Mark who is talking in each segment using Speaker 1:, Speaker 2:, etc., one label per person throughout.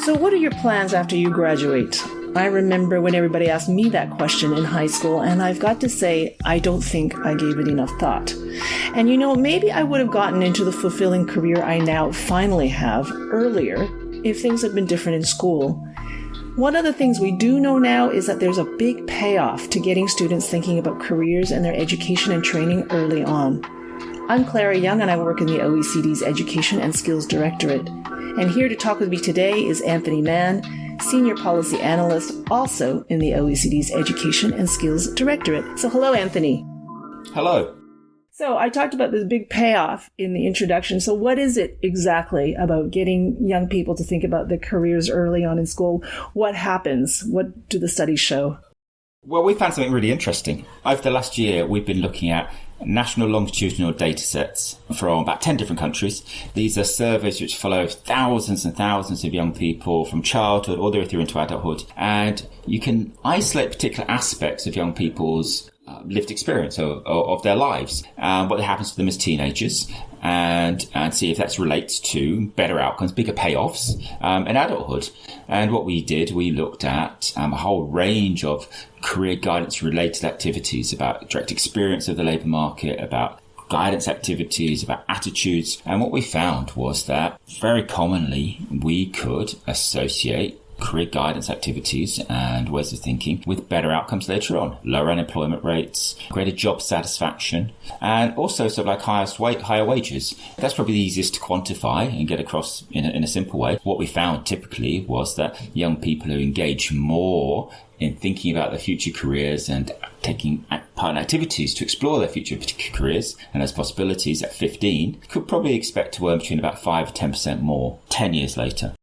Speaker 1: So what are your plans after you graduate? I remember when everybody asked me that question in high school, and I've got to say, I don't think I gave it enough thought. And maybe I would have gotten into the fulfilling career I now finally have earlier if things had been different in school. One of the things we do know now is that there's a big payoff to getting students thinking about careers and their education and training early on. I'm Clara Young, and I work in the OECD's Education and Skills Directorate. And here to talk with me today is Anthony Mann, Senior Policy Analyst, also in the OECD's Education and Skills Directorate. So hello, Anthony.
Speaker 2: Hello.
Speaker 1: So I talked about this big payoff in the introduction. So what is it exactly about getting young people to think about their careers early on in school? What happens? What do the studies show?
Speaker 2: Well, we found something really interesting. Over the last year, we've been looking at national longitudinal datasets from about 10 different countries. These are surveys which follow thousands and thousands of young people from childhood all the way through into adulthood. And you can isolate particular aspects of young people's lived experience of their lives, what happens to them as teenagers, and see if that relates to better outcomes, bigger payoffs in adulthood. And what we did, we looked at a whole range of career guidance related activities about direct experience of the labour market, about guidance activities, about attitudes. And what we found was that very commonly we could associate career guidance activities and ways of thinking with better outcomes later on, lower unemployment rates, greater job satisfaction, and also sort of like higher wages. That's probably the easiest to quantify and get across in a simple way. What we found typically was that young people who engage more in thinking about their future careers and taking part in activities to explore their future careers and those possibilities at 15 could probably expect to earn between about 5 to 10% more 10 years later.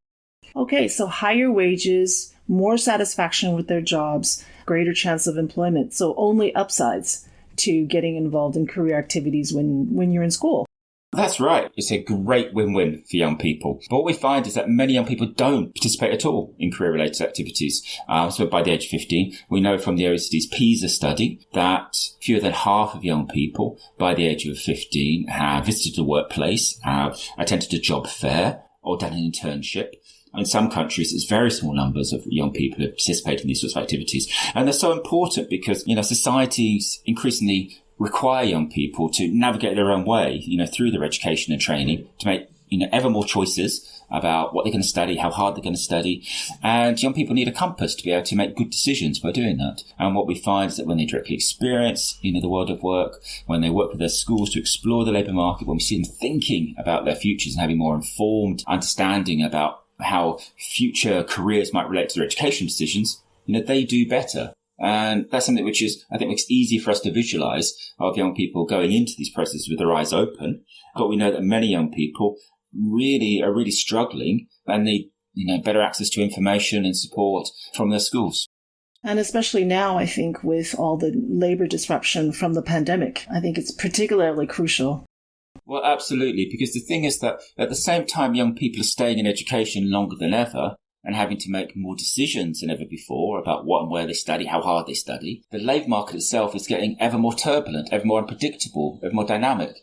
Speaker 1: Okay, so higher wages, more satisfaction with their jobs, greater chance of employment. So only upsides to getting involved in career activities when you're in school.
Speaker 2: That's right. It's a great win-win for young people. But what we find is that many young people don't participate at all in career-related activities. So by the age of 15, we know from the OECD's PISA study that fewer than half of young people by the age of 15 have visited a workplace, have attended a job fair, or done an internship. In some countries, it's very small numbers of young people who participate in these sorts of activities. And they're so important because, societies increasingly require young people to navigate their own way, through their education and training to make, ever more choices about what they're going to study, how hard they're going to study. And young people need a compass to be able to make good decisions by doing that. And what we find is that when they directly experience, the world of work, when they work with their schools to explore the labour market, when we see them thinking about their futures and having more informed understanding about how future careers might relate to their education decisions, they do better. And that's something which is, I think, makes it easy for us to visualize of young people going into these processes with their eyes open. But we know that many young people are really struggling and need, better access to information and support from their schools.
Speaker 1: And especially now, I think, with all the labor disruption from the pandemic, I think it's particularly crucial.
Speaker 2: Well, absolutely, because the thing is that at the same time, young people are staying in education longer than ever and having to make more decisions than ever before about what and where they study, how hard they study. The labour market itself is getting ever more turbulent, ever more unpredictable, ever more dynamic.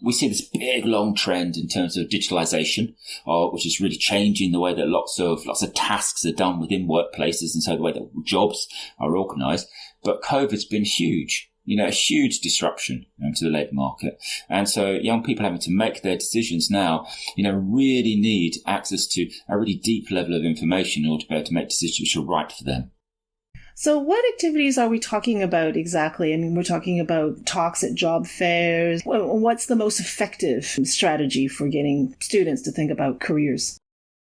Speaker 2: We see this big, long trend in terms of digitalisation, which is really changing the way that lots of tasks are done within workplaces and so the way that jobs are organised. But COVID's been huge. A huge disruption to the labour market. And so young people having to make their decisions now, really need access to a really deep level of information in order to be able to make decisions which are right for them.
Speaker 1: So what activities are we talking about exactly? I mean, we're talking about talks at job fairs. What's the most effective strategy for getting students to think about careers?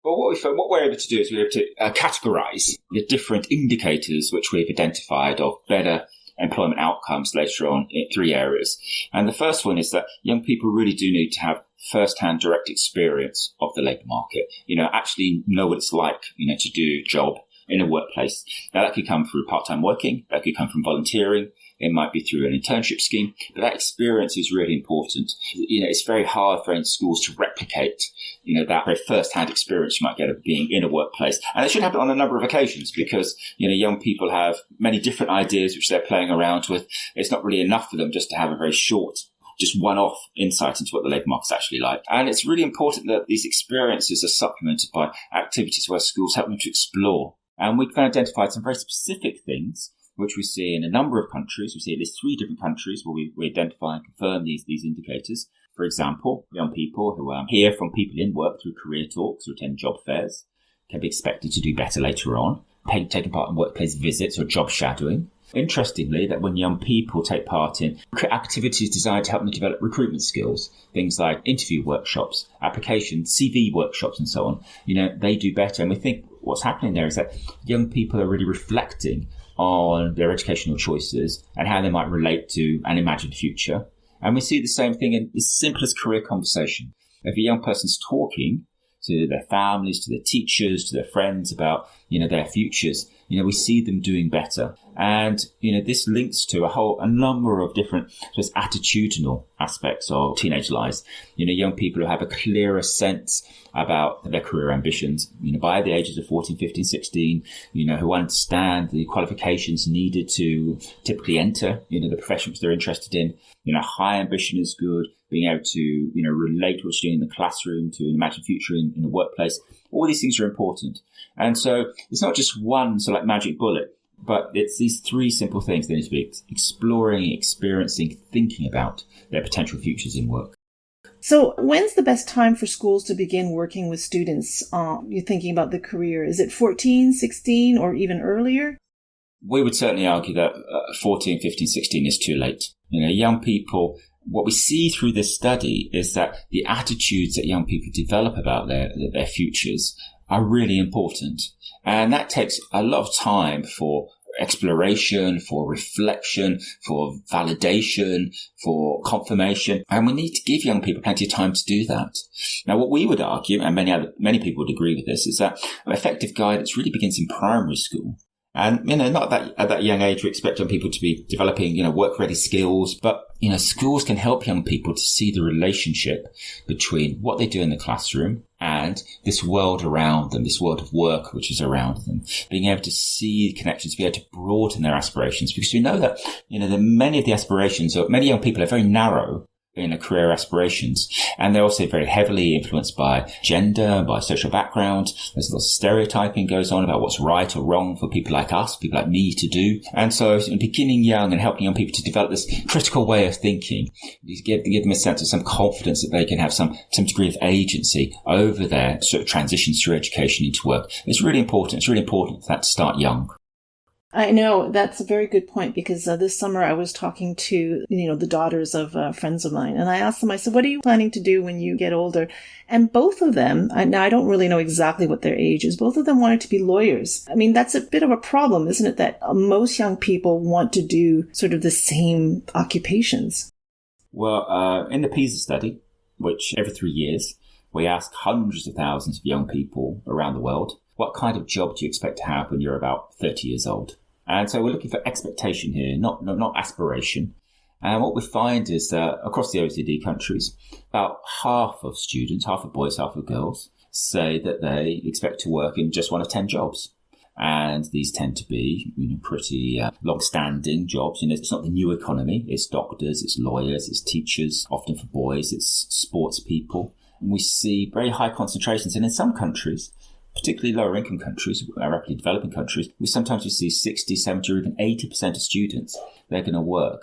Speaker 2: Well, what we're able to do is we're able to categorise the different indicators which we've identified of better employment outcomes later on in 3 areas. And the first one is that young people really do need to have first-hand direct experience of the labour market, actually know what it's like, to do a job in a workplace. Now, that could come through part-time working, that could come from volunteering, It might be through an internship scheme, but that experience is really important. It's very hard for any schools to replicate, that very first-hand experience you might get of being in a workplace. And it should happen on a number of occasions because, young people have many different ideas which they're playing around with. It's not really enough for them just to have a very short, just one-off insight into what the labour market's actually like. And it's really important that these experiences are supplemented by activities where schools help them to explore. And we can identify some very specific things which we see in a number of countries. We see at least 3 different countries where we identify and confirm these indicators. For example, young people who hear from people in work through career talks or attend job fairs can be expected to do better later on, taking part in workplace visits or job shadowing. Interestingly, that when young people take part in activities designed to help them develop recruitment skills, things like interview workshops, application, CV workshops and so on, they do better. And we think what's happening there is that young people are really reflecting on their educational choices and how they might relate to an imagined future. And we see the same thing in as simple as career conversation. If a young person's talking to their families, to their teachers, to their friends about, their futures, we see them doing better. And, this links to a number of different attitudinal aspects of teenage lives. Young people who have a clearer sense about their career ambitions, by the ages of 14, 15, 16, who understand the qualifications needed to typically enter, the profession which they're interested in. High ambition is good. Being able to, relate what you're doing in the classroom to an imagined future in the workplace. All these things are important. And so it's not just one sort of like magic bullet, but it's these 3 simple things they need to be exploring, experiencing, thinking about their potential futures in work.
Speaker 1: So when's the best time for schools to begin working with students? You're thinking about the career. Is it 14, 16, or even earlier?
Speaker 2: We would certainly argue that 14, 15, 16 is too late. Young people, what we see through this study is that the attitudes that young people develop about their futures are really important. And that takes a lot of time for exploration, for reflection, for validation, for confirmation. And we need to give young people plenty of time to do that. Now, what we would argue, and many people would agree with this, is that effective guidance really begins in primary school. And, not that at that young age we expect young people to be developing, work-ready skills, but, schools can help young people to see the relationship between what they do in the classroom and this world around them, this world of work which is around them, being able to see connections, be able to broaden their aspirations, because we know that, many of the aspirations, or many young people are very narrow in their career aspirations. And they're also very heavily influenced by gender, by social background. There's a lot of stereotyping goes on about what's right or wrong for people like us, people like me to do. And so beginning young and helping young people to develop this critical way of thinking, give them a sense of some confidence that they can have some degree of agency over their sort of transitions through education into work. It's really important. It's really important for that to start young.
Speaker 1: I know that's a very good point, because this summer I was talking to, the daughters of friends of mine, and I asked them, I said, what are you planning to do when you get older? And both of them, now I don't really know exactly what their age is, both of them wanted to be lawyers. I mean, that's a bit of a problem, isn't it? That most young people want to do sort of the same occupations.
Speaker 2: Well, in the PISA study, which every 3 years, we ask hundreds of thousands of young people around the world, what kind of job do you expect to have when you're about 30 years old? And so we're looking for expectation here, not aspiration. And what we find is that across the OECD countries, about half of students, half of boys, half of girls, say that they expect to work in just one of 10 jobs. And these tend to be, pretty long-standing jobs. It's not the new economy. It's doctors, it's lawyers, it's teachers. Often for boys, it's sports people. And we see very high concentrations. And in some countries, particularly lower income countries, rapidly developing countries, we see 60, 70 or even 80% of students, they're going to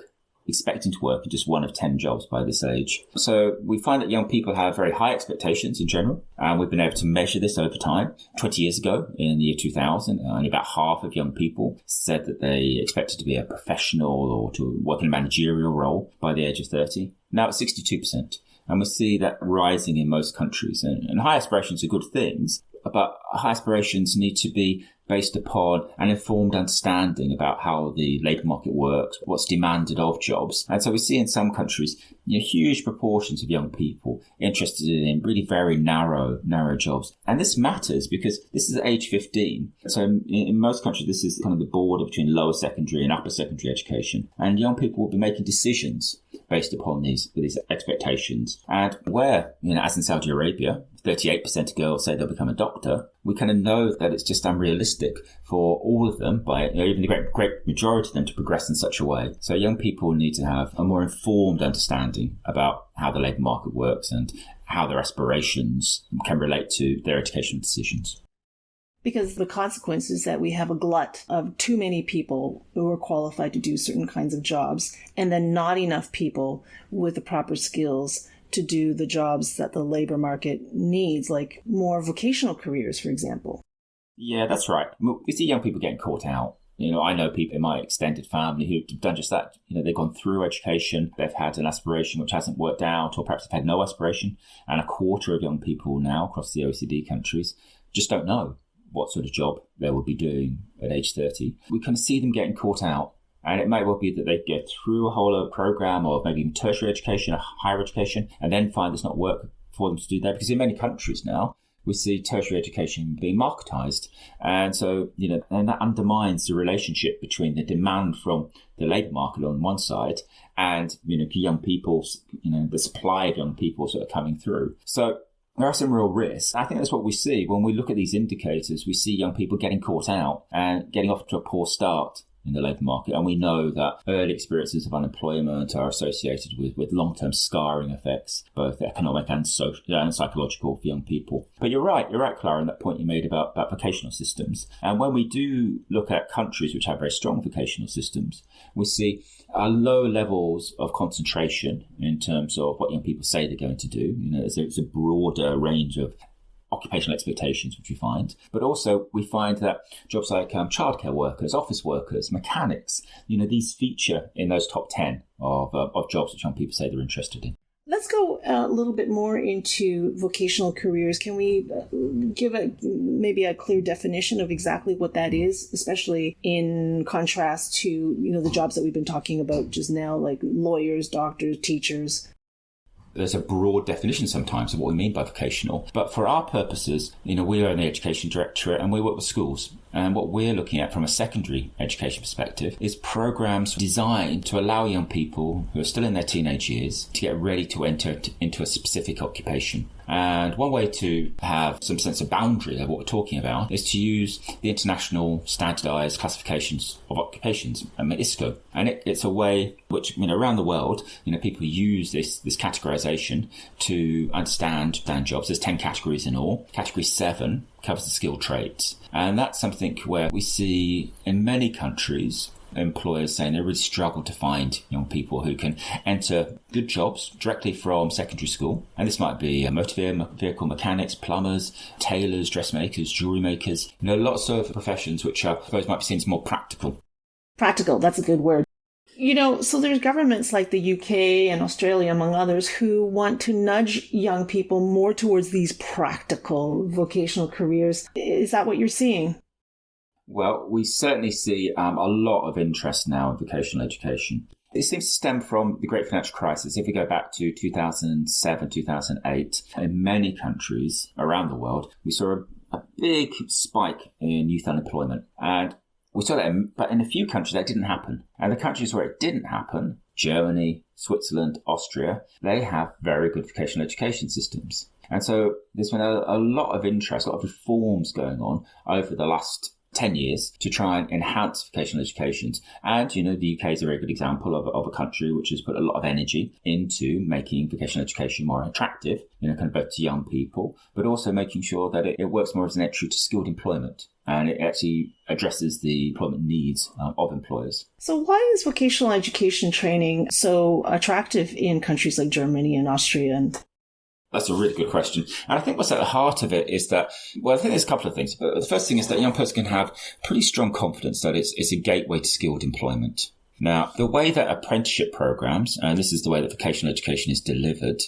Speaker 2: expecting to work in just one of 10 jobs by this age. So we find that young people have very high expectations in general, and we've been able to measure this over time. 20 years ago, in the year 2000, only about half of young people said that they expected to be a professional or to work in a managerial role by the age of 30. Now it's 62%. And we see that rising in most countries. And high aspirations are good things, but high aspirations need to be based upon an informed understanding about how the labour market works, what's demanded of jobs. And so we see in some countries, huge proportions of young people interested in really very narrow jobs. And this matters because this is at age 15. So in most countries, this is kind of the border between lower secondary and upper secondary education. And young people will be making decisions based upon these expectations. And where, as in Saudi Arabia, 38% of girls say they'll become a doctor, we kind of know that it's just unrealistic for all of them, by even the great majority of them, to progress in such a way. So young people need to have a more informed understanding about how the labour market works and how their aspirations can relate to their educational decisions.
Speaker 1: Because the consequence is that we have a glut of too many people who are qualified to do certain kinds of jobs, and then not enough people with the proper skills to do the jobs that the labor market needs, like more vocational careers, for example.
Speaker 2: Yeah, that's right. We see young people getting caught out. I know people in my extended family who've done just that. They've gone through education, they've had an aspiration which hasn't worked out, or perhaps they've had no aspiration. And a quarter of young people now across the OECD countries just don't know what sort of job they will be doing at age 30. We can see them getting caught out. And it may well be that they get through a whole program of maybe even tertiary education, or higher education, and then find there's not work for them to do there. Because in many countries now, we see tertiary education being marketised. And so, and that undermines the relationship between the demand from the labour market on one side and, young people, the supply of young people sort of coming through. So there are some real risks. I think that's what we see when we look at these indicators. We see young people getting caught out and getting off to a poor start in the labour market. And we know that early experiences of unemployment are associated with long-term scarring effects, both economic and social and psychological, for young people. But you're right, Clara, in that point you made about vocational systems. And when we do look at countries which have very strong vocational systems, we see low levels of concentration in terms of what young people say they're going to do. There's a broader range of occupational expectations, which we find. But also we find that jobs like childcare workers, office workers, mechanics, these feature in those top 10 of jobs which young people say they're interested in.
Speaker 1: Let's go a little bit more into vocational careers. Can we give maybe a clear definition of exactly what that is, especially in contrast to, the jobs that we've been talking about just now, like lawyers, doctors, teachers?
Speaker 2: There's a broad definition sometimes of what we mean by vocational. But for our purposes, we are in the education directorate and we work with schools. And what we're looking at from a secondary education perspective is programs designed to allow young people who are still in their teenage years to get ready to enter into a specific occupation. And one way to have some sense of boundary of what we're talking about is to use the international standardized classifications of occupations, ISCO. And it's a way which, around the world, people use this categorization to understand jobs. There's 10 categories in all. Category 7 covers the skilled trades. And that's something where we see in many countries employers saying they really struggle to find young people who can enter good jobs directly from secondary school. And this might be motor vehicle mechanics, plumbers, tailors, dressmakers, jewelry makers, lots of professions which I suppose might be seen as more practical.
Speaker 1: Practical, that's a good word. So there's governments like the UK and Australia, among others, who want to nudge young people more towards these practical vocational careers. Is that what you're seeing?
Speaker 2: Well, we certainly see a lot of interest now in vocational education. It seems to stem from the great financial crisis. If we go back to 2007, 2008, in many countries around the world, we saw a big spike in youth unemployment. And we saw that, but in a few countries that didn't happen. And the countries where it didn't happen, Germany, Switzerland, Austria, they have very good vocational education systems. And so there's been a lot of interest, a lot of reforms going on over the last 10 years to try and enhance vocational educations. And, the UK is a very good example of a country which has put a lot of energy into making vocational education more attractive, kind of both to young people, but also making sure that it works more as an entry to skilled employment. And it actually addresses the employment needs of employers.
Speaker 1: So why is vocational education training so attractive in countries like Germany and Austria?
Speaker 2: That's a really good question. And I think what's at the heart of it is that, I think there's a couple of things. But the first thing is that a young person can have pretty strong confidence that it's a gateway to skilled employment. Now, the way that apprenticeship programs, and this is the way that vocational education is delivered,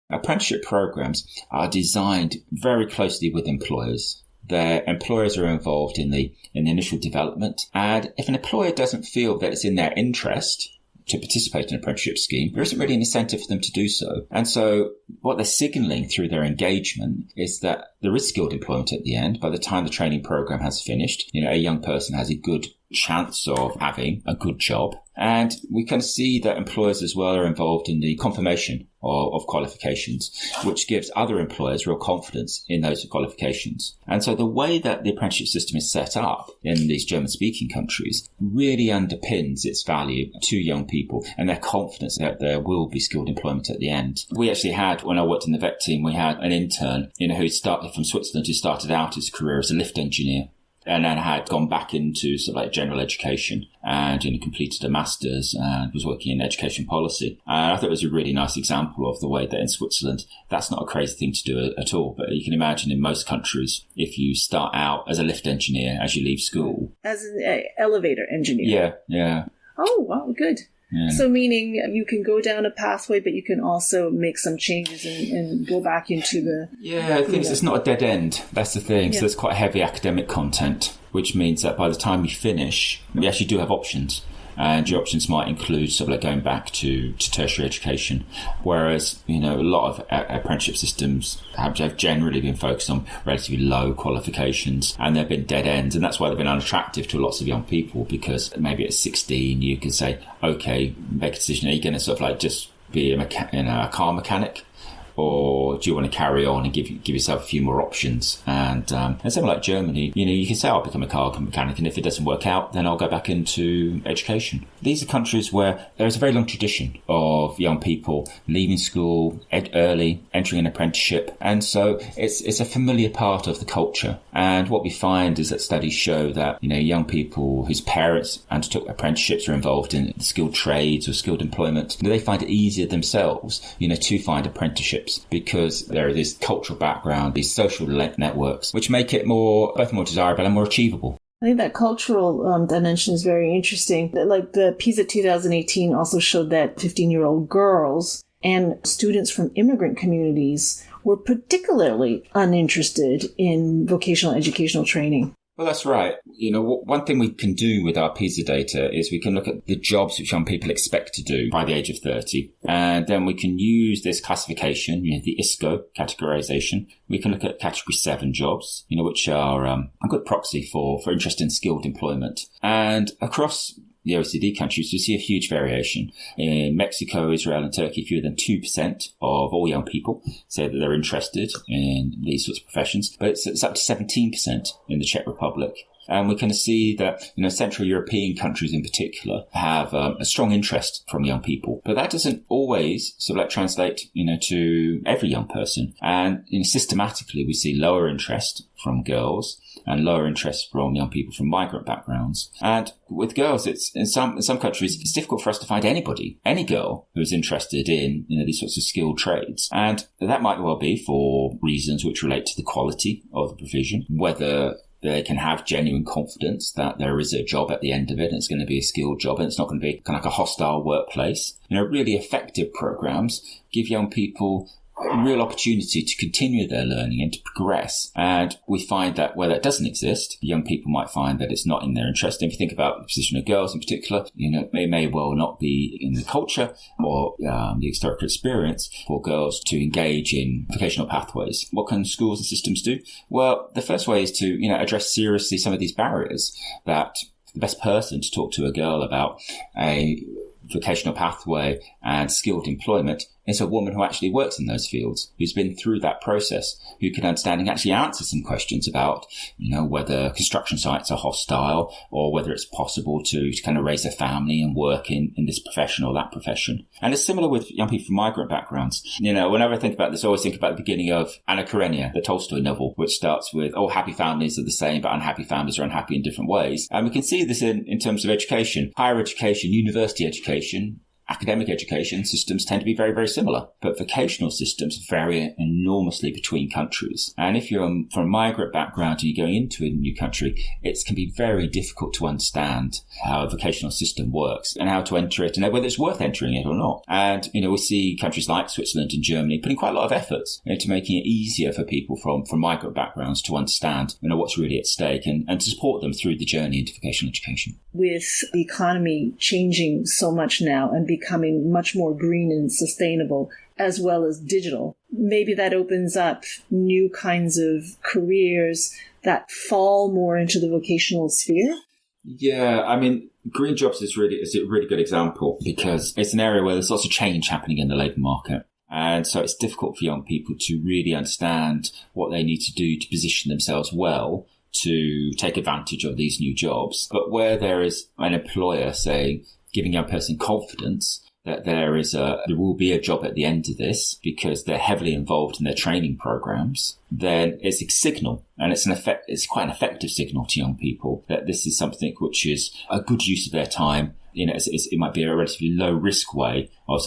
Speaker 2: apprenticeship programs are designed very closely with employers. their employers are involved in the initial development. And if an employer doesn't feel that it's in their interest to participate in an apprenticeship scheme, there isn't really an incentive for them to do so. And so what they're signalling through their engagement is that there is skilled employment at the end. By the time the training program has finished, a young person has a good chance of having a good job. And we can see that employers as well are involved in the confirmation of qualifications, which gives other employers real confidence in those qualifications. And so the way that the apprenticeship system is set up in these German-speaking countries really underpins its value to young people and their confidence that there will be skilled employment at the end. We actually had, when I worked in the VET team, we had an intern, who started from Switzerland, who started out his career as a lift engineer, and then had gone back into sort of like general education and completed a master's and was working in education policy. And I thought it was a really nice example of the way that in Switzerland, that's not a crazy thing to do at all. But you can imagine in most countries, if you start out as a lift engineer as you leave school.
Speaker 1: As an elevator engineer.
Speaker 2: Yeah.
Speaker 1: Oh, wow, good. Yeah. So meaning you can go down a pathway, but you can also make some changes and go back into the...
Speaker 2: Yeah, I think it's not a dead end. That's the thing. Yeah. So there's quite heavy academic content, which means that by the time you finish, you actually do have options. And your options might include sort of like going back to tertiary education. Whereas, a lot of apprenticeship systems have generally been focused on relatively low qualifications, and they've been dead ends. And that's why they've been unattractive to lots of young people, because maybe at 16, you can say, okay, make a decision. Are you going to sort of like just be a car mechanic? Or do you want to carry on and give yourself a few more options? And something like Germany, you can say I'll become a car mechanic, and if it doesn't work out, then I'll go back into education. These are countries where there is a very long tradition of young people leaving school early, entering an apprenticeship, and so it's a familiar part of the culture. And what we find is that studies show that young people whose parents undertook apprenticeships are involved in skilled trades or skilled employment, they find it easier themselves, to find apprenticeships, because there is this cultural background, these social networks, which make it both more desirable and more achievable.
Speaker 1: I think that cultural dimension is very interesting. Like the PISA 2018 also showed that 15-year-old girls and students from immigrant communities were particularly uninterested in vocational educational training.
Speaker 2: Well, that's right. One thing we can do with our PISA data is we can look at the jobs which young people expect to do by the age of 30. And then we can use this classification, the ISCO categorization. We can look at category 7 jobs, which are a good proxy for interest in skilled employment. And across the OECD countries, we see a huge variation. In Mexico, Israel and Turkey, fewer than 2% of all young people say that they're interested in these sorts of professions, but it's up to 17% in the Czech Republic. And we can see that, Central European countries in particular have a strong interest from young people. But that doesn't always sort of like translate, to every young person. And systematically, we see lower interest from girls and lower interest from young people from migrant backgrounds. And with girls, it's in some countries, it's difficult for us to find any girl who's interested in, these sorts of skilled trades. And that might well be for reasons which relate to the quality of the provision, whether they can have genuine confidence that there is a job at the end of it and it's going to be a skilled job and it's not going to be kind of like a hostile workplace. Really effective programs give young people a real opportunity to continue their learning and to progress. And we find that where that doesn't exist, young people might find that it's not in their interest. And if you think about the position of girls in particular, it may well not be in the culture or the historical experience for girls to engage in vocational pathways. What can schools and systems do? Well, the first way is to, address seriously some of these barriers. That the best person to talk to a girl about a vocational pathway and skilled employment is a woman who actually works in those fields, who's been through that process, who can understand and actually answer some questions about, whether construction sites are hostile or whether it's possible to kind of raise a family and work in this profession or that profession. And it's similar with young people from migrant backgrounds. Whenever I think about this, I always think about the beginning of Anna Karenina, the Tolstoy novel, which starts with, happy families are the same, but unhappy families are unhappy in different ways. And we can see this in terms of education, higher education, university education, academic education systems tend to be very, very similar, but vocational systems vary enormously between countries. And if you're from a migrant background and you're going into a new country, it can be very difficult to understand how a vocational system works and how to enter it and whether it's worth entering it or not. And, we see countries like Switzerland and Germany putting quite a lot of effort into making it easier for people from migrant backgrounds to understand, what's really at stake and to support them through the journey into vocational education.
Speaker 1: With the economy changing so much now and becoming much more green and sustainable, as well as digital, maybe that opens up new kinds of careers that fall more into the vocational sphere?
Speaker 2: Yeah, green jobs is a really good example because it's an area where there's lots of change happening in the labour market. And so it's difficult for young people to really understand what they need to do to position themselves well to take advantage of these new jobs. But where there is an employer, say, giving a young person confidence that there will be a job at the end of this because they're heavily involved in their training programs, then it's a signal, and it's quite an effective signal to young people that this is something which is a good use of their time. It might be a relatively low risk way of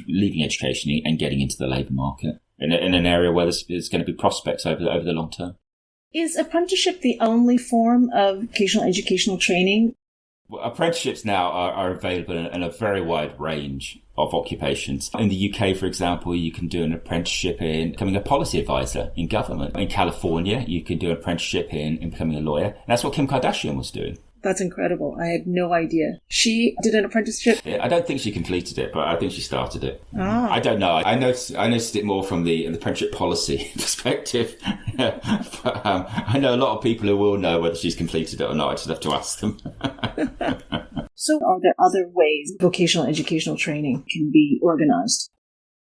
Speaker 2: leaving education and getting into the labour market in an area where there's going to be prospects over the long term.
Speaker 1: Is apprenticeship the only form of vocational educational training?
Speaker 2: Well, apprenticeships now are available in a very wide range of occupations. In the UK, for example, you can do an apprenticeship in becoming a policy advisor in government. In California, you can do an apprenticeship in becoming a lawyer. And that's what Kim Kardashian was doing.
Speaker 1: That's incredible. I had no idea. She did an apprenticeship?
Speaker 2: Yeah, I don't think she completed it, but I think she started it.
Speaker 1: Ah.
Speaker 2: I don't know. I noticed it more from the apprenticeship policy perspective. But, I know a lot of people who will know whether she's completed it or not. I just have to ask them.
Speaker 1: So are there other ways vocational educational training can be organised?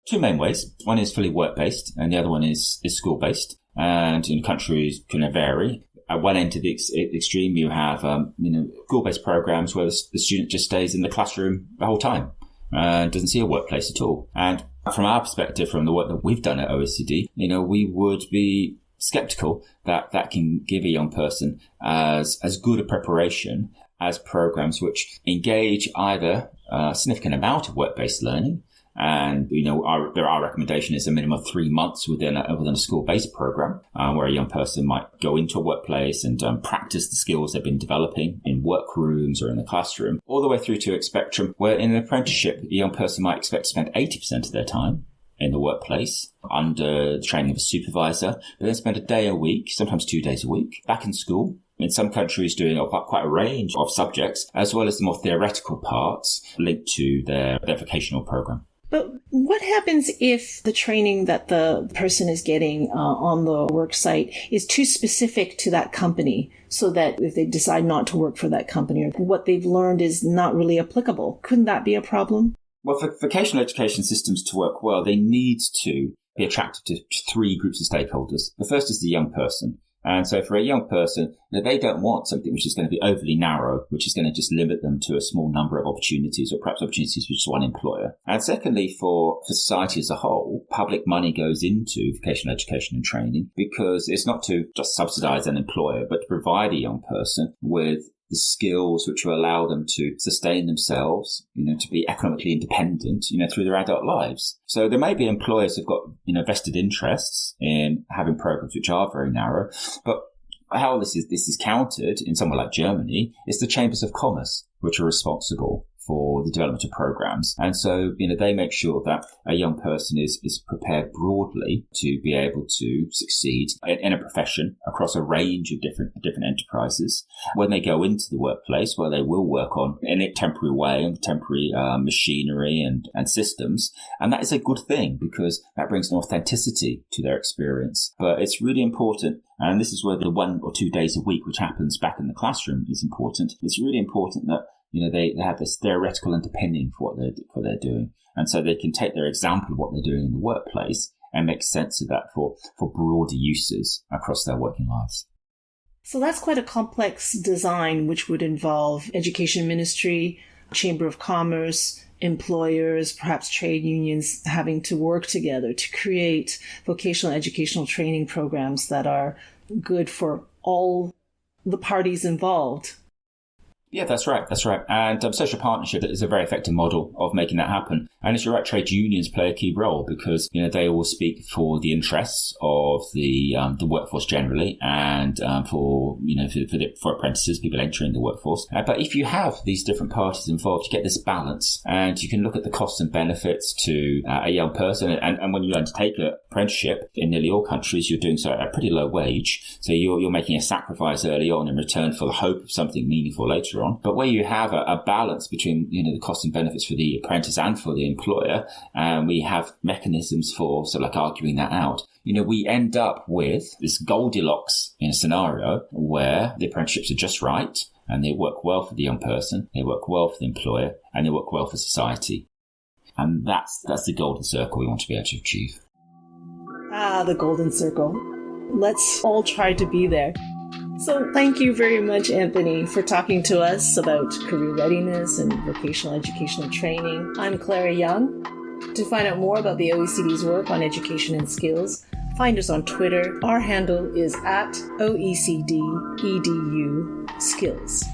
Speaker 2: Two main ways. One is fully work-based and the other one is school-based. And in countries can vary. At one end of the extreme, you have, school-based programs where the student just stays in the classroom the whole time and doesn't see a workplace at all. And from our perspective, from the work that we've done at OECD, we would be skeptical that can give a young person as good a preparation as programs which engage either a significant amount of work-based learning. And, our recommendation is a minimum of 3 months within a school-based program, where a young person might go into a workplace and practice the skills they've been developing in workrooms or in the classroom, all the way through to a spectrum where in an apprenticeship, a young person might expect to spend 80% of their time in the workplace under the training of a supervisor, but then spend a day a week, sometimes 2 days a week, back in school. In some countries doing quite a range of subjects, as well as the more theoretical parts linked to their vocational program.
Speaker 1: But what happens if the training that the person is getting on the work site is too specific to that company, so that if they decide not to work for that company or what they've learned is not really applicable? Couldn't that be a problem?
Speaker 2: Well, for vocational education systems to work well, they need to be attractive to three groups of stakeholders. The first is the young person. And so for a young person, they don't want something which is going to be overly narrow, which is going to just limit them to a small number of opportunities or perhaps opportunities for just one employer. And secondly, for society as a whole, public money goes into vocational education and training because it's not to just subsidize an employer, but to provide a young person with the skills which will allow them to sustain themselves, to be economically independent, through their adult lives. So there may be employers who've got, vested interests in having programs which are very narrow, but how this is countered in somewhere like Germany is the chambers of commerce, which are responsible for the development of programs. And so, they make sure that a young person is prepared broadly to be able to succeed in a profession across a range of different enterprises. When they go into the workplace, where they will work on in a temporary way on temporary machinery and systems. And that is a good thing because that brings an authenticity to their experience. But it's really important. And this is where the 1 or 2 days a week, which happens back in the classroom, is important. It's really important that they have this theoretical underpinning for what they're doing. And so they can take their example of what they're doing in the workplace and make sense of that for broader uses across their working lives.
Speaker 1: So that's quite a complex design, which would involve education ministry, chamber of commerce, employers, perhaps trade unions having to work together to create vocational educational training programs that are good for all the parties involved.
Speaker 2: Yeah, that's right. That's right. And social partnership is a very effective model of making that happen. And as you're right, trade unions play a key role because, they all speak for the interests of the workforce generally and for apprentices, people entering the workforce. But if you have these different parties involved, you get this balance and you can look at the costs and benefits to a young person. And when you undertake an apprenticeship in nearly all countries, you're doing so at a pretty low wage. So you're making a sacrifice early on in return for the hope of something meaningful later on. But where you have a balance between, the costs and benefits for the apprentice and for the employer, and we have mechanisms for sort of like arguing that out, we end up with this Goldilocks in a scenario where the apprenticeships are just right and they work well for the young person, they work well for the employer, and they work well for society. And that's the golden circle we want to be able to achieve.
Speaker 1: The golden circle. Let's all try to be there. So thank you very much, Anthony, for talking to us about career readiness and vocational educational training. I'm Clara Young. To find out more about the OECD's work on education and skills, find us on Twitter. Our handle is @OECD EDU Skills.